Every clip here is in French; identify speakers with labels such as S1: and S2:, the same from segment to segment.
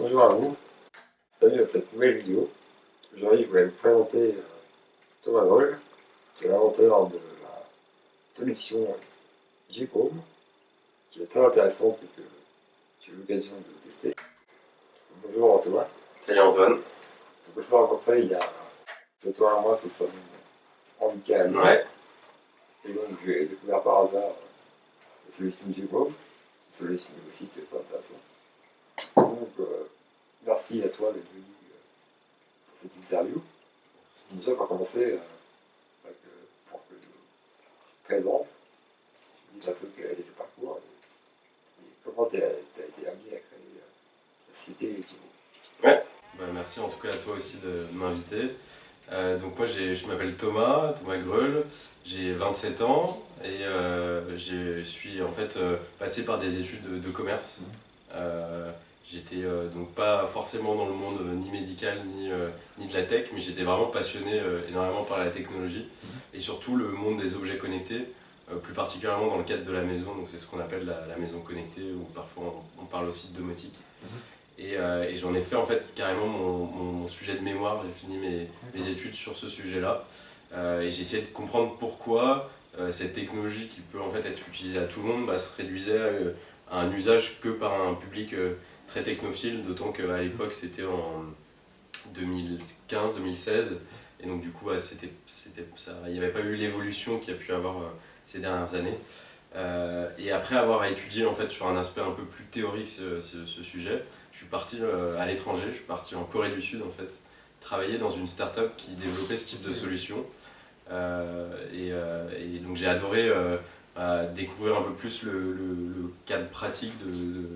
S1: Bonjour à vous, bienvenue dans cette nouvelle vidéo. Aujourd'hui, je voulais vous présenter Thomas Groll, qui est l'inventeur de la solution J-Home, qui est très intéressante et que j'ai eu l'occasion de tester. Bonjour Thomas.
S2: Salut Antoine.
S1: Donc, pour savoir à peu près, il y a 2 mois, c'est ça, handicap.
S2: Ouais.
S1: Et donc, j'ai découvert par hasard la solution J-Home, une solution aussi qui est très intéressante. Donc, merci à toi d'être venu pour cette interview. Déjà, pour commencer, pour que je me présente, je dise un peu quel a été le parcours et comment tu as été amené à créer la société Etivo.
S2: Ouais. Merci en tout cas à toi aussi de m'inviter. Donc moi je m'appelle Thomas Greul, j'ai 27 ans et je suis en fait passé par des études de commerce. J'étais donc pas forcément dans le monde ni médical ni de la tech, mais j'étais vraiment passionné énormément par la technologie et surtout le monde des objets connectés, plus particulièrement dans le cadre de la maison, donc c'est ce qu'on appelle la maison connectée ou parfois on parle aussi de domotique. Et j'en ai fait en fait carrément mon sujet de mémoire, j'ai fini mes études sur ce sujet-là et j'ai essayé de comprendre pourquoi cette technologie qui peut en fait être utilisée à tout le monde se réduisait à un usage que par un public très technophile, d'autant qu'à l'époque c'était en 2015-2016 et donc du coup il n'y avait pas eu l'évolution qu'il y a pu avoir ces dernières années. Et après avoir étudié en fait sur un aspect un peu plus théorique ce sujet, je suis parti à l'étranger, je suis parti en Corée du Sud en fait, travailler dans une start-up qui développait ce type de solution. Et donc j'ai adoré découvrir un peu plus le cadre pratique de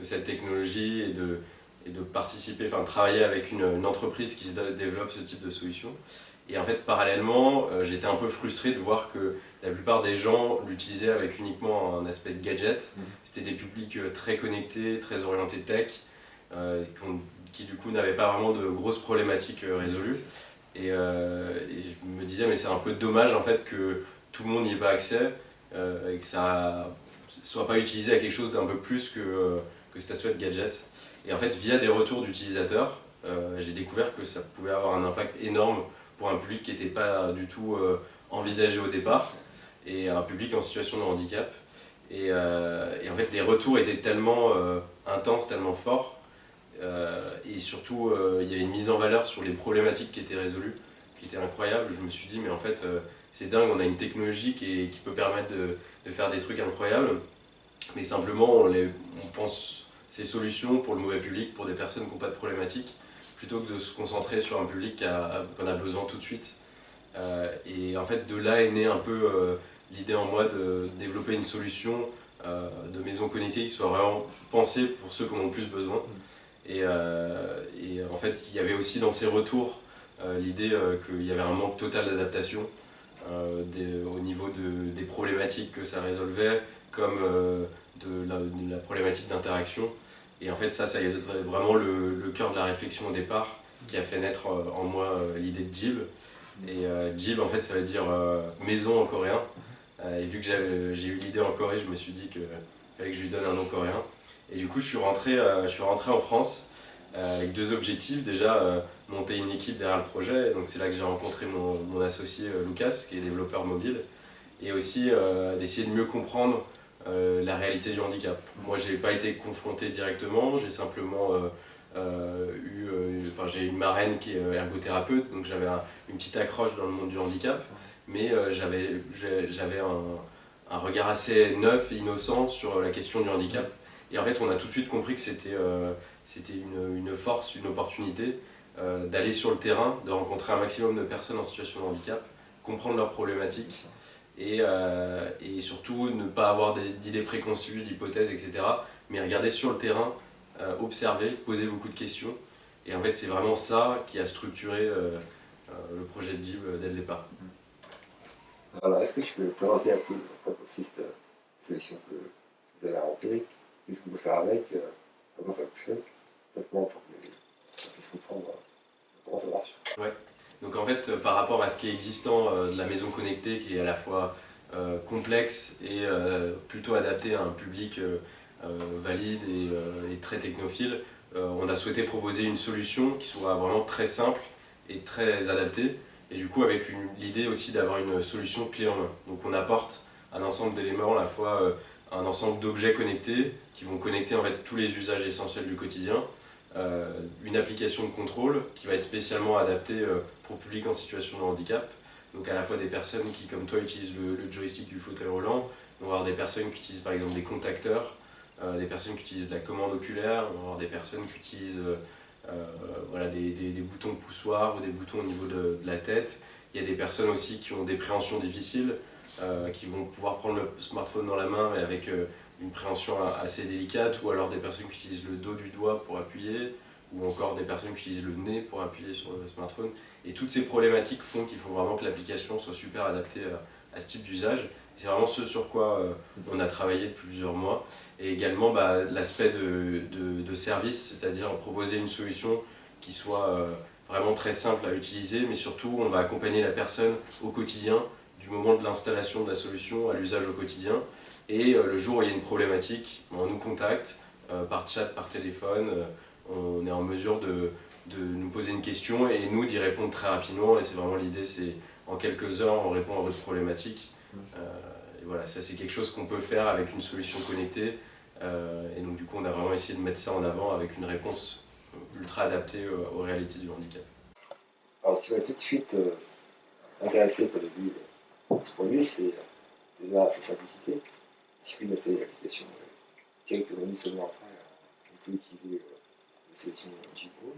S2: cette technologie et de participer, enfin travailler avec une entreprise qui se développe ce type de solution. Et en fait parallèlement j'étais un peu frustré de voir que la plupart des gens l'utilisaient avec uniquement un aspect de gadget. C'était des publics très connectés, très orientés tech, qui du coup n'avaient pas vraiment de grosses problématiques résolues. Et je me disais mais c'est un peu dommage en fait que tout le monde n'y ait pas accès et que ça soit pas utilisé à quelque chose d'un peu plus que cet aspect de gadget. Et en fait via des retours d'utilisateurs, j'ai découvert que ça pouvait avoir un impact énorme pour un public qui n'était pas du tout envisagé au départ et un public en situation de handicap. Et en fait les retours étaient tellement intenses, tellement forts. Et surtout, il y avait une mise en valeur sur les problématiques qui étaient résolues, qui était incroyable. Je me suis dit, mais en fait, c'est dingue, on a une technologie qui peut permettre de faire des trucs incroyables, mais simplement, on pense ces solutions pour le mauvais public, pour des personnes qui n'ont pas de problématiques, plutôt que de se concentrer sur un public qu'on a besoin tout de suite. Et en fait, de là est née un peu l'idée en moi de développer une solution de maison connectée qui soit vraiment pensée pour ceux qui en ont le plus besoin. Et en fait, il y avait aussi dans ces retours l'idée qu'il y avait un manque total d'adaptation au niveau des problématiques que ça résolvait, comme de la problématique d'interaction. Et en fait, ça a été vraiment le cœur de la réflexion au départ qui a fait naître en moi l'idée de Jib. Et Jib, en fait, ça veut dire maison en coréen. Et vu que j'ai eu l'idée en Corée, je me suis dit qu'il fallait que je lui donne un nom coréen. Et du coup, je suis rentré en France avec deux objectifs. Déjà, monter une équipe derrière le projet. Donc, c'est là que j'ai rencontré mon associé Lucas, qui est développeur mobile. Et aussi d'essayer de mieux comprendre la réalité du handicap. Moi, je n'ai pas été confronté directement. J'ai simplement j'ai une marraine qui est ergothérapeute. Donc, j'avais une petite accroche dans le monde du handicap. Mais j'avais un regard assez neuf et innocent sur la question du handicap. Et en fait, on a tout de suite compris que c'était une force, une opportunité d'aller sur le terrain, de rencontrer un maximum de personnes en situation de handicap, comprendre leurs problématiques et surtout ne pas avoir d'idées préconçues, d'hypothèses, etc. Mais regarder sur le terrain, observer, poser beaucoup de questions. Et en fait, c'est vraiment ça qui a structuré le projet de Jib dès le départ.
S1: Alors, est-ce que tu peux présenter un peu en quoi consiste la solution que vous avez inventée, qu'est-ce qu'on peut faire avec, comment ça fonctionne, simplement pour qu'on puisse comprendre comment ça marche.
S2: Ouais. Donc en fait, par rapport à ce qui est existant de la maison connectée, qui est à la fois complexe et plutôt adapté à un public valide et très technophile, on a souhaité proposer une solution qui soit vraiment très simple et très adaptée. Et du coup, avec l'idée aussi d'avoir une solution clé en main. Donc on apporte un ensemble d'éléments, à la fois un ensemble d'objets connectés qui vont connecter en fait tous les usages essentiels du quotidien, une application de contrôle qui va être spécialement adaptée pour le public en situation de handicap. Donc à la fois des personnes qui, comme toi, utilisent le joystick du fauteuil roulant, on va avoir des personnes qui utilisent par exemple des contacteurs, des personnes qui utilisent de la commande oculaire, on va avoir des personnes qui utilisent voilà, des boutons de poussoir ou des boutons au niveau de la tête. Il y a des personnes aussi qui ont des préhensions difficiles, qui vont pouvoir prendre le smartphone dans la main mais avec une préhension assez délicate, ou alors des personnes qui utilisent le dos du doigt pour appuyer, ou encore des personnes qui utilisent le nez pour appuyer sur le smartphone. Et toutes ces problématiques font qu'il faut vraiment que l'application soit super adaptée à ce type d'usage. C'est vraiment ce sur quoi on a travaillé depuis plusieurs mois. Et également l'aspect de service, c'est-à-dire proposer une solution qui soit vraiment très simple à utiliser, mais surtout on va accompagner la personne au quotidien, du moment de l'installation de la solution à l'usage au quotidien. Et le jour où il y a une problématique, on nous contacte par chat, par téléphone, on est en mesure de nous poser une question et nous d'y répondre très rapidement. Et c'est vraiment l'idée, c'est en quelques heures on répond à votre problématique. Et voilà, ça c'est quelque chose qu'on peut faire avec une solution connectée. Et donc du coup on a vraiment essayé de mettre ça en avant avec une réponse ultra adaptée aux réalités du handicap.
S1: Alors, ce qui m'a tout de suite intéressé au début de ce produit, c'est déjà sa simplicité. Il suffit d'installer l'application. Quelques minutes seulement après, on peut utiliser les solutions Jibo.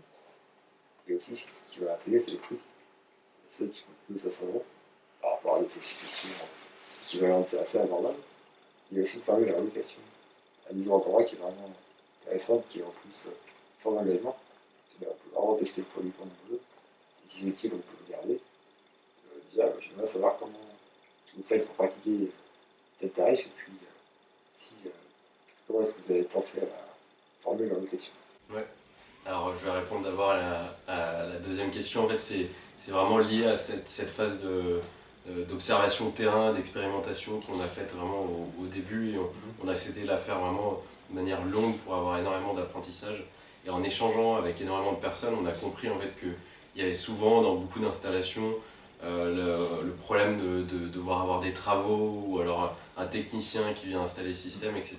S1: Et aussi, ce qui va intégrer, c'est les prix. C'est qui coûte plus 500 € par rapport à des solutions équivalentes, c'est assez abordable. Il y a aussi une formule de rééducation. C'est un discours endroit qui est vraiment intéressante, qui est en plus sans engagement. On peut vraiment tester le produit comme on veut. Et si c'est utile, on peut le garder. Déjà, j'aimerais savoir comment vous faites pour pratiquer tel tarif, et puis comment est-ce que vous avez pensé à la formule de rééducation.
S2: Ouais. Alors je vais répondre d'abord à la deuxième question. En fait, c'est vraiment lié à cette phase d'observation de terrain, d'expérimentation qu'on a faite vraiment au début. Et on a souhaité la faire vraiment de manière longue pour avoir énormément d'apprentissage. Et en échangeant avec énormément de personnes, on a compris en fait qu'il y avait souvent dans beaucoup d'installations le problème de devoir avoir des travaux, ou alors un technicien qui vient installer le système, etc.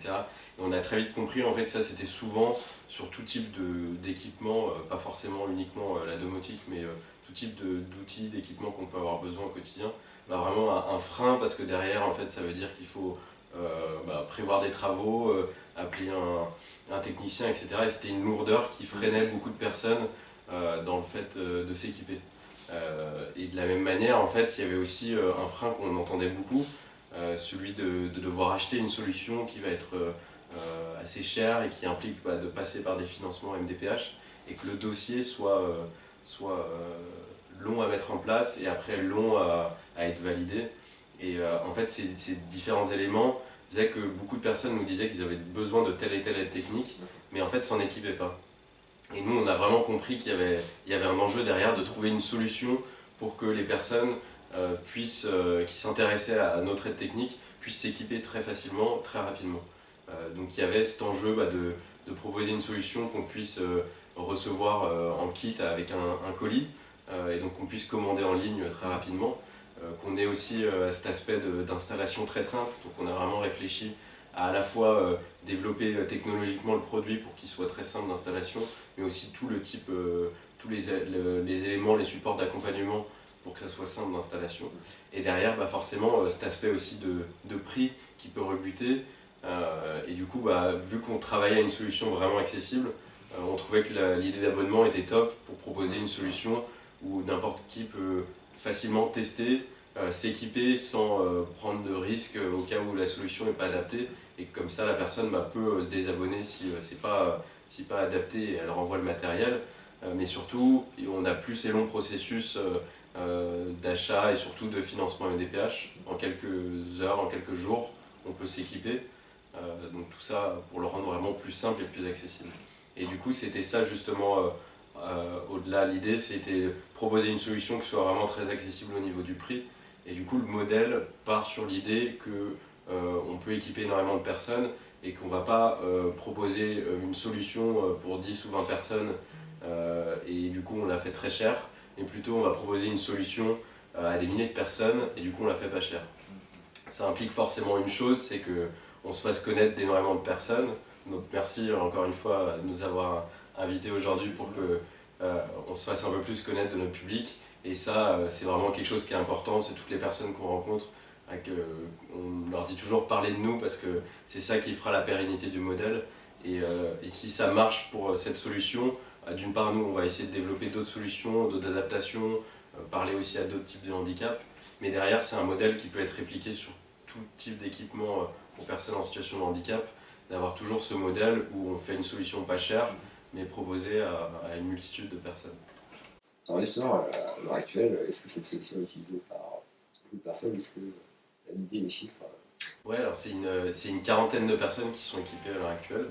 S2: Et on a très vite compris en fait que ça c'était souvent sur tout type d'équipement, pas forcément uniquement la domotique, mais tout type d'outils, d'équipements qu'on peut avoir besoin au quotidien. Vraiment un frein, parce que derrière en fait ça veut dire qu'il faut prévoir des travaux, appeler un technicien, etc. Et c'était une lourdeur qui freinait beaucoup de personnes dans le fait de s'équiper. Et de la même manière, en fait, il y avait aussi un frein qu'on entendait beaucoup, celui de devoir acheter une solution qui va être assez chère et qui implique de passer par des financements MDPH, et que le dossier soit long à mettre en place et après long à être validé. Et en fait, ces différents éléments faisaient que beaucoup de personnes nous disaient qu'ils avaient besoin de telle et telle aide technique, mais en fait s'en équipaient pas. Et nous, on a vraiment compris qu'il y avait un enjeu derrière de trouver une solution pour que les personnes qui s'intéressaient à notre aide technique puissent s'équiper très facilement, très rapidement. Donc il y avait cet enjeu de proposer une solution qu'on puisse recevoir en kit avec un colis, et donc qu'on puisse commander en ligne très rapidement, qu'on ait aussi cet aspect d'installation très simple. Donc on a vraiment réfléchi à la fois développer technologiquement le produit pour qu'il soit très simple d'installation, mais aussi tout le type, tous les éléments, les supports d'accompagnement pour que ça soit simple d'installation. Et derrière, forcément, cet aspect aussi de prix qui peut rebuter. Et du coup, vu qu'on travaillait à une solution vraiment accessible, on trouvait que l'idée d'abonnement était top pour proposer une solution où n'importe qui peut facilement tester, s'équiper sans prendre de risques au cas où la solution n'est pas adaptée, et comme ça la personne peut se désabonner si c'est pas adapté, et elle renvoie le matériel. Mais surtout, on a plus ces longs processus d'achat et surtout de financement MDPH. En quelques heures, en quelques jours, on peut s'équiper. Donc tout ça pour le rendre vraiment plus simple et plus accessible. Et du coup, c'était ça justement, au-delà, l'idée c'était proposer une solution qui soit vraiment très accessible au niveau du prix. Et du coup, le modèle part sur l'idée qu'on peut équiper énormément de personnes, et qu'on ne va pas proposer une solution pour 10 ou 20 personnes et du coup on la fait très cher, mais plutôt on va proposer une solution à des milliers de personnes et du coup on la fait pas cher. Ça implique forcément une chose, c'est qu'on se fasse connaître d'énormément de personnes. Donc merci encore une fois de nous avoir invités aujourd'hui pour que on se fasse un peu plus connaître de notre public. Et ça, c'est vraiment quelque chose qui est important, c'est toutes les personnes qu'on rencontre. On leur dit toujours parler de nous parce que c'est ça qui fera la pérennité du modèle. Et si ça marche pour cette solution, d'une part nous on va essayer de développer d'autres solutions, d'autres adaptations, parler aussi à d'autres types de handicap. Mais derrière c'est un modèle qui peut être répliqué sur tout type d'équipement pour personnes en situation de handicap, d'avoir toujours ce modèle où on fait une solution pas chère mais proposée à une multitude de personnes.
S1: Alors justement, à l'heure actuelle, est-ce que cette solution est utilisée par beaucoup de personnes? Est-ce que tu as une idée des chiffres?
S2: Ouais, alors c'est une quarantaine de personnes qui sont équipées à l'heure actuelle,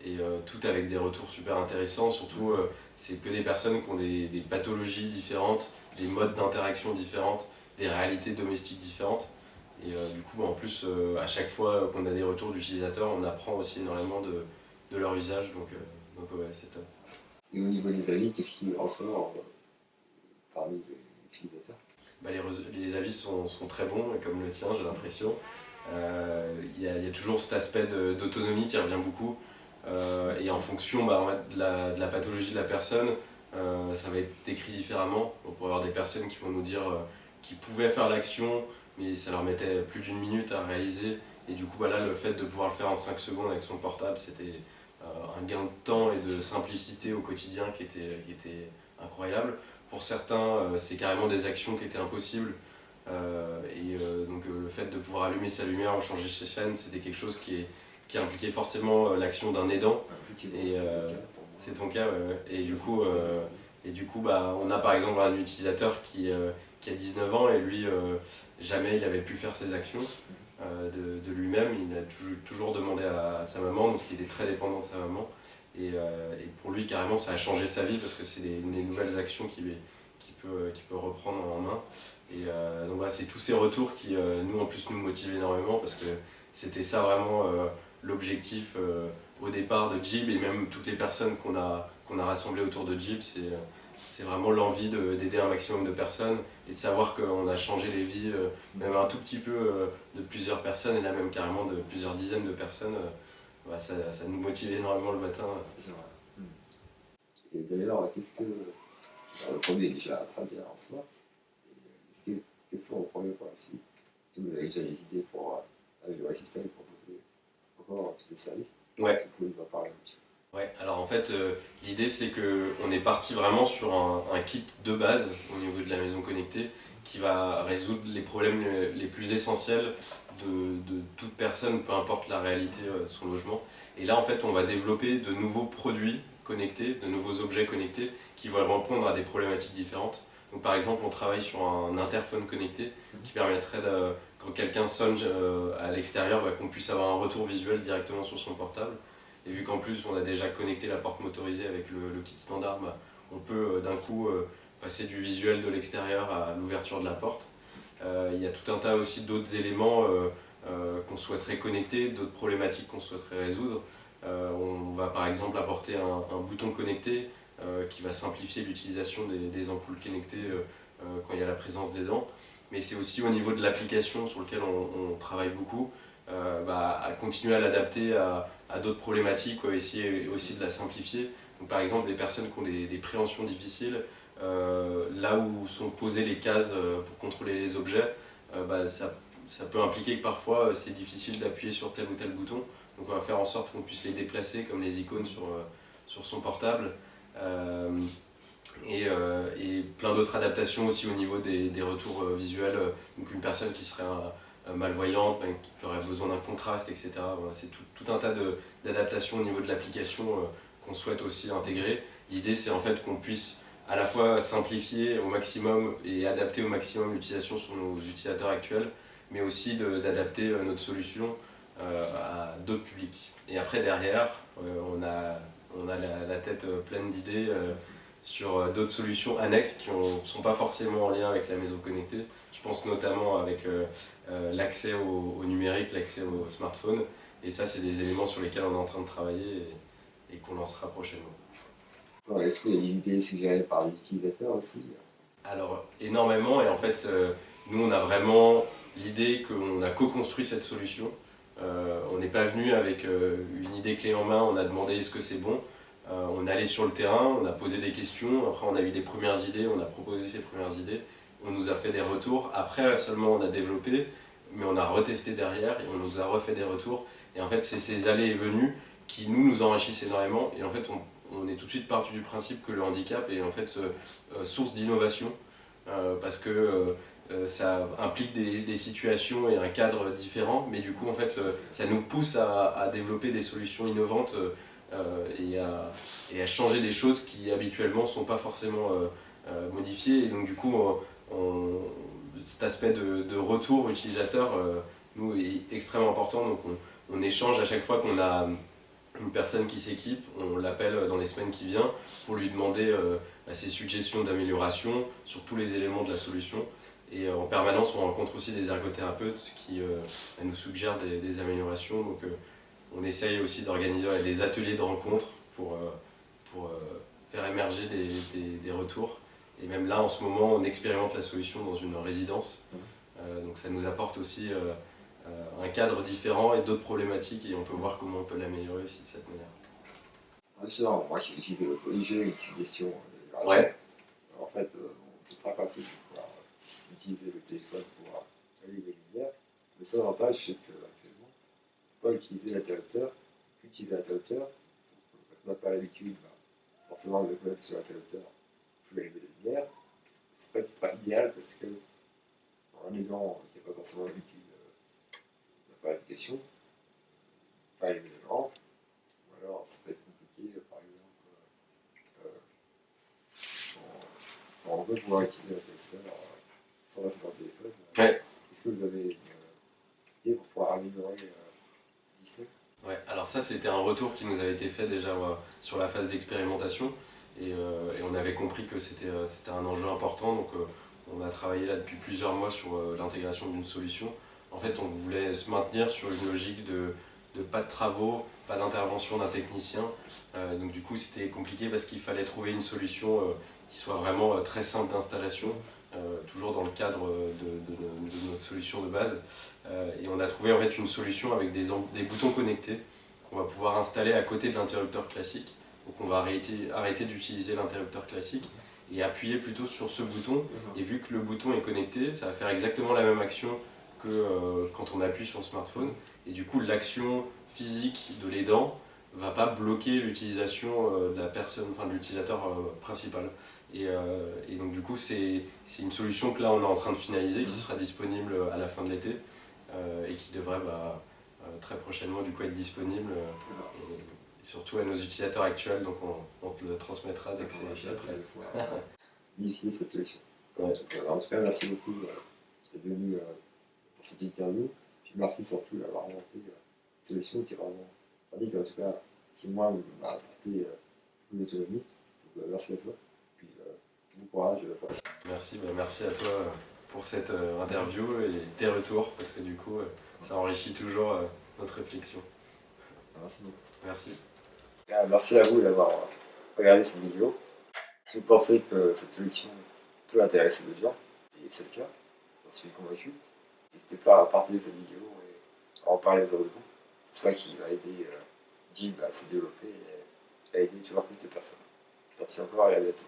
S2: et toutes avec des retours super intéressants. Surtout, c'est que des personnes qui ont des pathologies différentes, des modes d'interaction différentes, des réalités domestiques différentes. Et du coup, en plus, à chaque fois qu'on a des retours d'utilisateurs, on apprend aussi énormément de leur usage. Donc ouais, c'est top.
S1: Et au niveau des avis, qu'est-ce qui ressort parmi les utilisateurs?
S2: Bah, les avis sont très bons, et comme le tien, j'ai l'impression. Il y a toujours cet aspect d'autonomie qui revient beaucoup. Et en fonction de la pathologie de la personne, ça va être décrit différemment. On pourrait avoir des personnes qui vont nous dire qu'ils pouvaient faire l'action, mais ça leur mettait plus d'une minute à réaliser. Et du coup, là, le fait de pouvoir le faire en 5 secondes avec son portable, c'était un gain de temps et de simplicité au quotidien qui était incroyable. Pour certains, c'est carrément des actions qui étaient impossibles. Donc le fait de pouvoir allumer sa lumière ou changer ses chaînes, c'était quelque chose qui impliquait forcément l'action d'un aidant. Et c'est ton cas, ouais. Et du coup on a par exemple un utilisateur qui a 19 ans et lui, jamais il avait pu faire ses actions de lui-même. Il a toujours demandé à sa maman, donc il était très dépendant de sa maman. Et pour lui, carrément, ça a changé sa vie parce que c'est des nouvelles actions qu'il peut reprendre en main. Et donc voilà, c'est tous ces retours qui, nous, en plus, nous motivent énormément parce que c'était ça vraiment l'objectif au départ de Jib, et même toutes les personnes qu'on a rassemblées autour de Jib, c'est vraiment l'envie d'aider un maximum de personnes et de savoir qu'on a changé les vies, même un tout petit peu, de plusieurs personnes, et là même carrément de plusieurs dizaines de personnes. Ça nous motive énormément le matin.
S1: C'est vrai. Et d'ailleurs, le produit est déjà très bien en soi. Quels sont vos projets pour la suite? Si vous avez déjà des idées pour améliorer le système et proposer encore plus de services,
S2: Ouais.
S1: est-ce que vous pouvez nous en parler un petit peu?
S2: Ouais, alors en fait, l'idée c'est qu'on est parti vraiment sur un kit de base au niveau de la maison connectée qui va résoudre les problèmes les plus essentiels de toute personne, peu importe la réalité de son logement. Et là, en fait, on va développer de nouveaux produits connectés, de nouveaux objets connectés qui vont répondre à des problématiques différentes. Donc par exemple, on travaille sur un interphone connecté qui permettrait, quand quelqu'un sonne à l'extérieur, qu'on puisse avoir un retour visuel directement sur son portable. Et vu qu'en plus on a déjà connecté la porte motorisée avec le kit standard, on peut d'un coup passer du visuel de l'extérieur à l'ouverture de la porte. Il y a tout un tas aussi d'autres éléments qu'on souhaiterait connecter, d'autres problématiques qu'on souhaiterait résoudre. On va par exemple apporter un bouton connecté qui va simplifier l'utilisation des ampoules connectées quand il y a la présence des dents. Mais c'est aussi au niveau de l'application sur lequel on travaille beaucoup, à continuer à l'adapter à d'autres problématiques, essayer aussi de la simplifier. Donc, par exemple, des personnes qui ont des préhensions difficiles, là où sont posées les cases pour contrôler les objets, ça peut impliquer que parfois c'est difficile d'appuyer sur tel ou tel bouton. Donc on va faire en sorte qu'on puisse les déplacer comme les icônes sur son portable. Et plein d'autres adaptations aussi au niveau des retours visuels. Donc une personne qui serait malvoyante, qui aurait besoin d'un contraste, etc. Voilà, c'est tout un tas d'adaptations au niveau de l'application qu'on souhaite aussi intégrer. L'idée c'est en fait qu'on puisse à la fois simplifier au maximum et adapter au maximum l'utilisation sur nos utilisateurs actuels, mais aussi d'adapter notre solution à d'autres publics. Et après derrière, on a la tête pleine d'idées sur d'autres solutions annexes qui ne sont pas forcément en lien avec la maison connectée. Je pense notamment avec l'accès au numérique, l'accès au smartphone. Et ça, c'est des éléments sur lesquels on est en train de travailler et qu'on lancera prochainement.
S1: Ouais, est-ce qu'il y a des idées suggérées par les utilisateurs aussi?
S2: Alors, énormément, et en fait, nous, on a vraiment l'idée qu'on a co-construit cette solution. On n'est pas venu avec une idée clé en main, on a demandé est-ce que c'est bon. On est allé sur le terrain, on a posé des questions, après on a eu des premières idées, on a proposé ces premières idées, on nous a fait des retours. Après seulement on a développé, mais on a retesté derrière et on nous a refait des retours. Et en fait, c'est ces allées et venues qui nous enrichissent énormément. Et en fait, on est tout de suite parti du principe que le handicap est en fait source d'innovation parce que ça implique des situations et un cadre différent, mais du coup en fait ça nous pousse à développer des solutions innovantes et à changer des choses qui habituellement ne sont pas forcément modifiées. Et donc du coup cet aspect de retour utilisateur nous est extrêmement important. Donc on échange à chaque fois qu'on a une personne qui s'équipe, on l'appelle dans les semaines qui viennent pour lui demander ses suggestions d'amélioration sur tous les éléments de la solution. Et en permanence, on rencontre aussi des ergothérapeutes qui nous suggèrent des améliorations. Donc on essaye aussi d'organiser des ateliers de rencontres pour faire émerger des retours. Et même là, en ce moment, on expérimente la solution dans une résidence. Donc ça nous apporte aussi un cadre différent et d'autres problématiques et on peut voir comment on peut l'améliorer aussi de cette manière.
S1: Justement, moi qui utilise le j'ai une suggestion de
S2: Ouais.
S1: En fait, c'est très pratique de pouvoir utiliser le téléphone pour allumer les lumières. Le seul avantage, c'est qu'actuellement, on peut pas utiliser l'interrupteur. Utiliser l'interrupteur, quand on n'a pas l'habitude, forcément, de mettre sur l'interrupteur, je vais allumer les lumières. C'est pas idéal parce que, un aidant qui n'a pas forcément l'habitude, n'a pas l'application, pas allumer les lampes, ou alors ça peut être compliqué, par exemple, on veut pouvoir utiliser l'interrupteur sans passer par le téléphone.
S2: Ouais.
S1: Est-ce que vous avez une idée pour pouvoir améliorer le système?
S2: Ouais, alors ça c'était un retour qui nous avait été fait déjà sur la phase d'expérimentation et on avait compris que c'était un enjeu important donc on a travaillé là depuis plusieurs mois sur l'intégration d'une solution. En fait on voulait se maintenir sur une logique de pas de travaux, pas d'intervention d'un technicien donc du coup c'était compliqué parce qu'il fallait trouver une solution qui soit vraiment très simple d'installation. Toujours dans le cadre de notre solution de base. Et on a trouvé en fait une solution avec des boutons connectés qu'on va pouvoir installer à côté de l'interrupteur classique. Donc on va arrêter d'utiliser l'interrupteur classique et appuyer plutôt sur ce bouton. Et vu que le bouton est connecté, ça va faire exactement la même action que quand on appuie sur le smartphone. Et du coup, l'action physique de l'aidant ne va pas bloquer l'utilisation de la personne, enfin de l'utilisateur principal. Et donc du coup, c'est une solution que là on est en train de finaliser, qui sera disponible à la fin de l'été et qui devrait très prochainement du coup être disponible et surtout à nos utilisateurs actuels. Donc on te le transmettra dès que c'est prêt.
S1: Initier cette solution.
S2: Ouais.
S1: En tout cas, merci beaucoup d'être venu pour cette interview. Puis merci surtout d'avoir inventé cette solution qui est vraiment pratique, en tout cas, qui moi m'a apporté beaucoup d'autonomie. Donc merci à toi. Puis bon courage pour la suite.
S2: Merci à toi pour cette interview et tes retours parce que du coup ça enrichit toujours notre réflexion.
S1: Merci beaucoup.
S2: Merci.
S1: Merci à vous d'avoir regardé cette vidéo. Si vous pensez que cette solution peut intéresser des gens, et c'est le cas, j'en suis convaincu, n'hésitez pas à partager cette vidéo et à en parler autour de vous. C'est ça qui va aider Jib à se développer et à aider toujours plus de personnes. Merci encore et à bientôt.